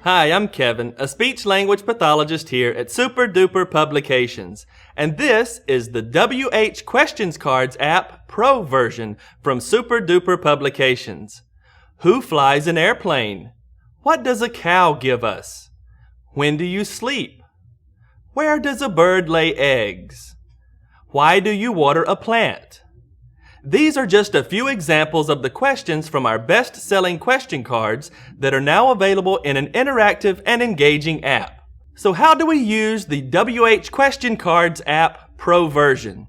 Hi, I'm Kevin, a speech-language pathologist here at Super Duper Publications, and this is the WH Questions Cards app Pro version from Super Duper Publications. Who flies an airplane? What does a cow give us? When do you sleep? Where does a bird lay eggs? Why do you water a plant? These are just a few examples of the questions from our best-selling question cards that are now available in an interactive and engaging app. So how do we use the WH Question Cards app Pro version?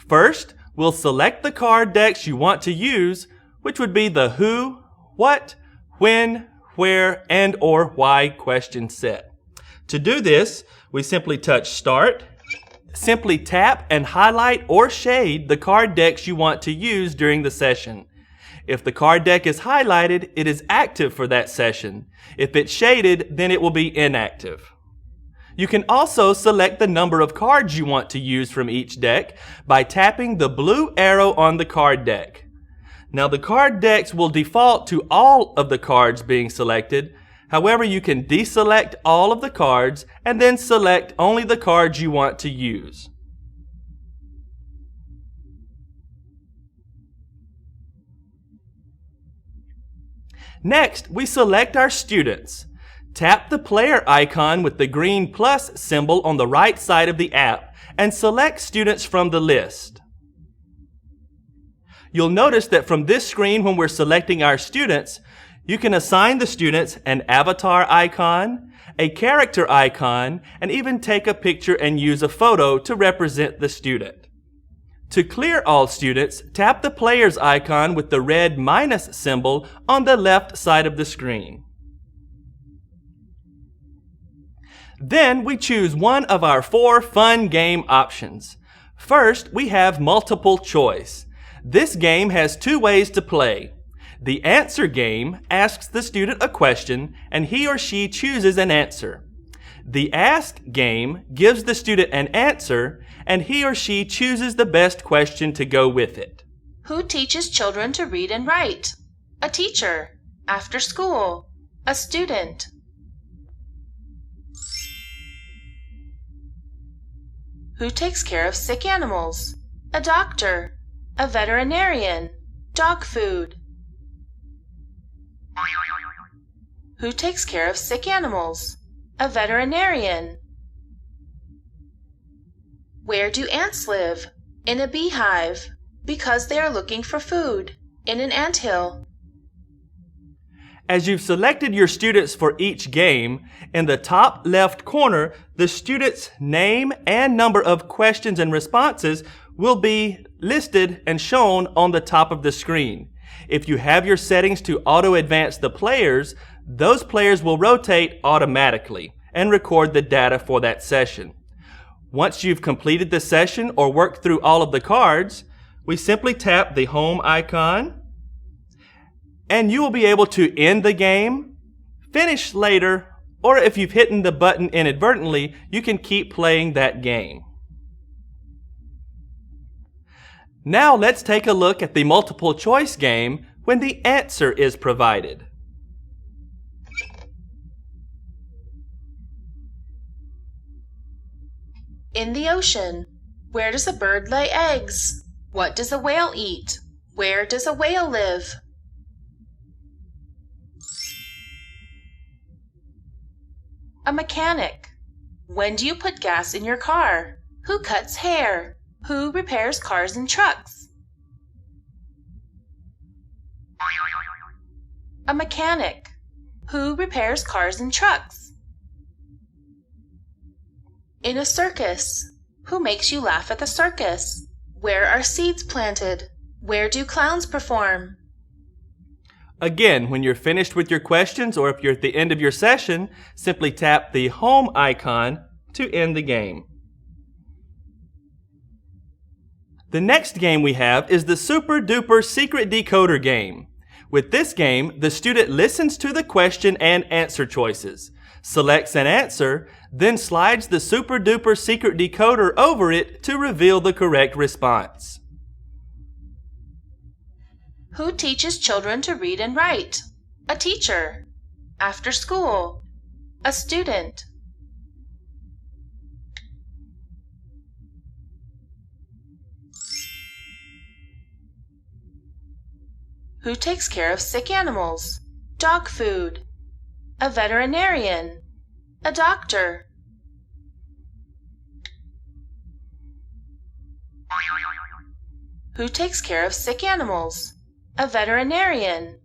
First, we'll select the card decks you want to use, which would be the who, what, when, where, and or why question set. To do this, we simply touch Start. Simply tap and highlight or shade the card decks you want to use during the session. If the card deck is highlighted, it is active for that session. If it's shaded, then it will be inactive. You can also select the number of cards you want to use from each deck by tapping the blue arrow on the card deck. Now the card decks will default to all of the cards being selected. However, you can deselect all of the cards and then select only the cards you want to use. Next, we select our students. Tap the player icon with the green plus symbol on the right side of the app and select students from the list. You'll notice that from this screen when we're selecting our students, you can assign the students an avatar icon, a character icon, and even take a picture and use a photo to represent the student. To clear all students, tap the player's icon with the red minus symbol on the left side of the screen. Then we choose one of our 4 fun game options. First, we have multiple choice. This game has 2 ways to play. The answer game asks the student a question and he or she chooses an answer. The ask game gives the student an answer and he or she chooses the best question to go with it. Who teaches children to read and write? A teacher. After school. A student. Who takes care of sick animals? A doctor. A veterinarian. Dog food. Who takes care of sick animals? A veterinarian. Where do ants live? In a beehive, because they are looking for food. In an anthill. As you've selected your students for each game, in the top left corner, the student's name and number of questions and responses will be listed and shown on the top of the screen. If you have your settings to auto-advance the players, those players will rotate automatically and record the data for that session. Once you've completed the session or worked through all of the cards, we simply tap the home icon and you will be able to end the game, finish later, or if you've hit the button inadvertently, you can keep playing that game. Now let's take a look at the multiple choice game when the answer is provided. In the ocean. Where does a bird lay eggs? What does a whale eat? Where does a whale live? A mechanic. When do you put gas in your car? Who cuts hair? Who repairs cars and trucks? A mechanic. Who repairs cars and trucks? In a circus. Who makes you laugh at the circus? Where are seeds planted? Where do clowns perform? Again, when you're finished with your questions or if you're at the end of your session, simply tap the home icon to end the game. The next game we have is the Super Duper Secret Decoder game. With this game, the student listens to the question and answer choices, selects an answer, then slides the Super Duper Secret Decoder over it to reveal the correct response. Who teaches children to read and write? A teacher. After school. A student. Who takes care of sick animals? Dog food. A veterinarian. A doctor. Who takes care of sick animals? A veterinarian.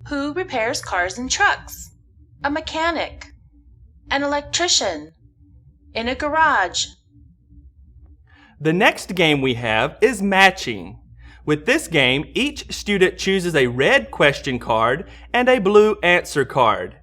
Who repairs cars and trucks? A mechanic. An electrician. In a garage. The next game we have is matching. With this game, each student chooses a red question card and a blue answer card.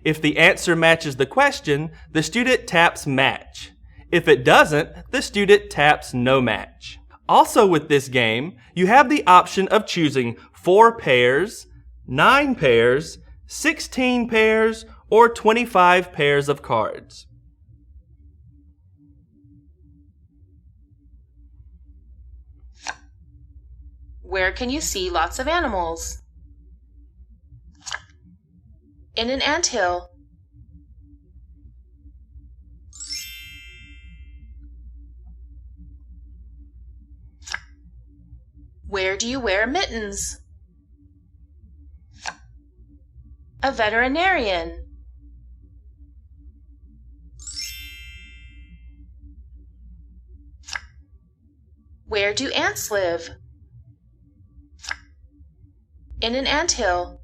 If the answer matches the question, the student taps match. If it doesn't, the student taps no match. Also with this game, you have the option of choosing 4 pairs, 9 pairs, 16 pairs, or 25 pairs of cards. Where can you see lots of animals? In an anthill. Where do you wear mittens? A veterinarian. Where do ants live? In an anthill.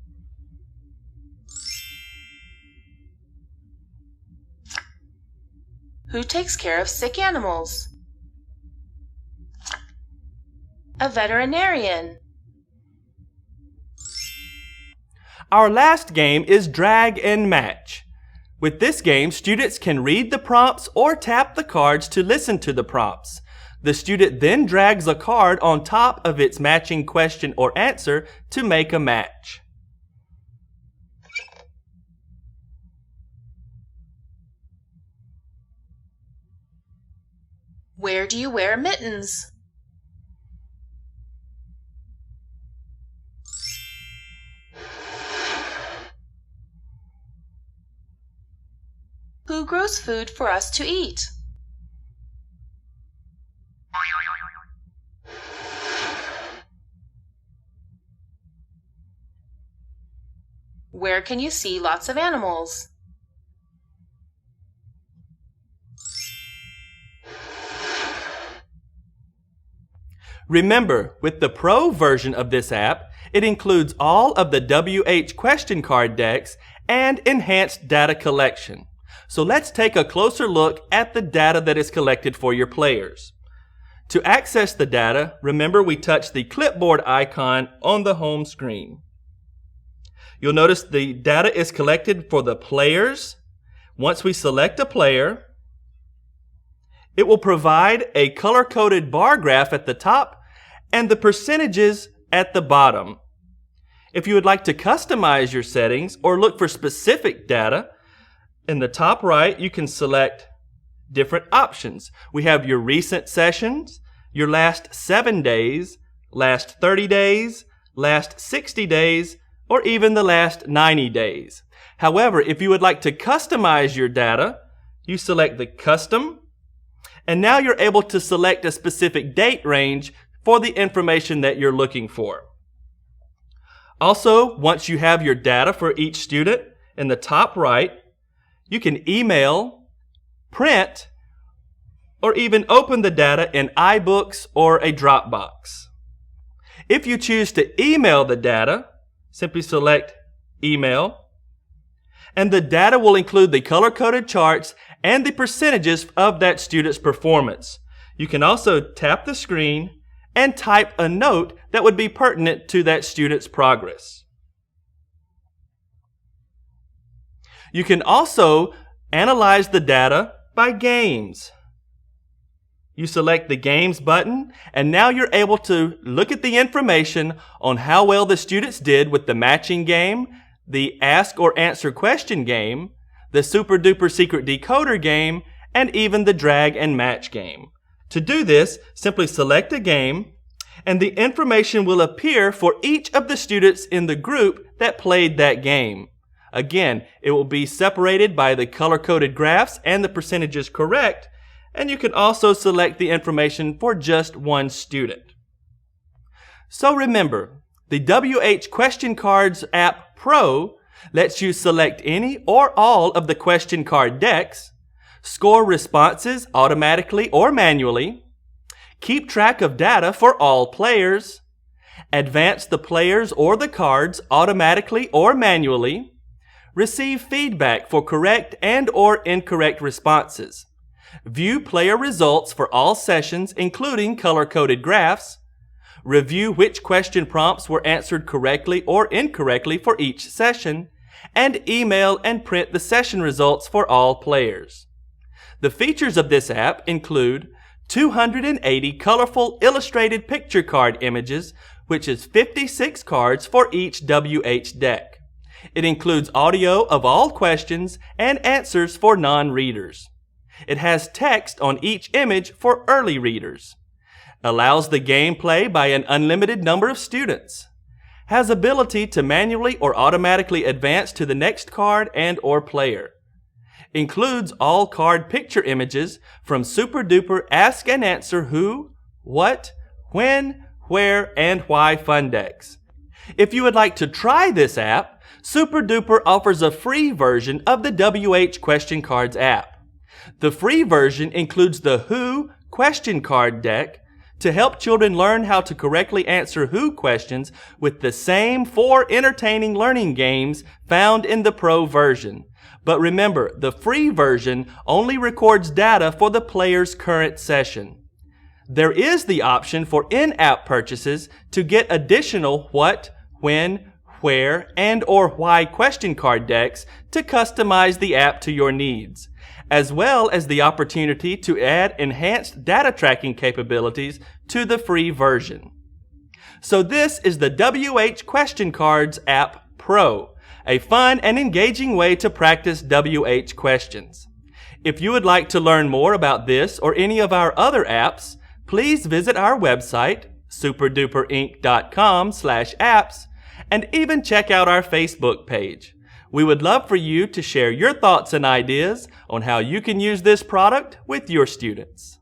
Who takes care of sick animals? A veterinarian. Our last game is drag and match. With this game, students can read the prompts or tap the cards to listen to the prompts. The student then drags a card on top of its matching question or answer to make a match. Where do you wear mittens? Who grows food for us to eat? Where can you see lots of animals? Remember, with the Pro version of this app, it includes all of the WH question card decks and enhanced data collection. So let's take a closer look at the data that is collected for your players. To access the data, remember we touched the clipboard icon on the home screen. You'll notice the data is collected for the players. Once we select a player, it will provide a color-coded bar graph at the top and the percentages at the bottom. If you would like to customize your settings or look for specific data, in the top right, you can select different options. We have your recent sessions, your last 7 days, last 30 days, last 60 days, or even the last 90 days. However, if you would like to customize your data, you select the Custom, and now you're able to select a specific date range for the information that you're looking for. Also, once you have your data for each student, in the top right, you can email, print, or even open the data in iBooks or a Dropbox. If you choose to email the data, simply select Email, and the data will include the color-coded charts and the percentages of that student's performance. You can also tap the screen and type a note that would be pertinent to that student's progress. You can also analyze the data by games. You select the Games button, and now you're able to look at the information on how well the students did with the matching game, the Ask or Answer question game, the Super Duper Secret Decoder game, and even the Drag and Match game. To do this, simply select a game, and the information will appear for each of the students in the group that played that game. Again, it will be separated by the color-coded graphs and the percentages correct, and you can also select the information for just one student. So remember, the WH Question Cards app Pro lets you select any or all of the question card decks, score responses automatically or manually, keep track of data for all players, advance the players or the cards automatically or manually, receive feedback for correct and or incorrect responses, view player results for all sessions including color-coded graphs, review which question prompts were answered correctly or incorrectly for each session, and email and print the session results for all players. The features of this app include 280 colorful illustrated picture card images, which is 56 cards for each WH deck. It includes audio of all questions and answers for non-readers. It has text on each image for early readers. Allows the gameplay by an unlimited number of students. Has ability to manually or automatically advance to the next card and or player. Includes all card picture images from Super Duper Ask and Answer Who, What, When, Where, and Why fun decks. If you would like to try this app, Super Duper offers a free version of the WH Question Cards app. The free version includes the Who question card deck to help children learn how to correctly answer Who questions with the same 4 entertaining learning games found in the Pro version. But remember, the free version only records data for the player's current session. There is the option for in-app purchases to get additional What, When, Where, and or Why question card decks to customize the app to your needs, as well as the opportunity to add enhanced data tracking capabilities to the free version. So this is the WH Question Cards app Pro, a fun and engaging way to practice WH questions. If you would like to learn more about this or any of our other apps, please visit our website, superduperinc.com/apps, and even check out our Facebook page. We would love for you to share your thoughts and ideas on how you can use this product with your students.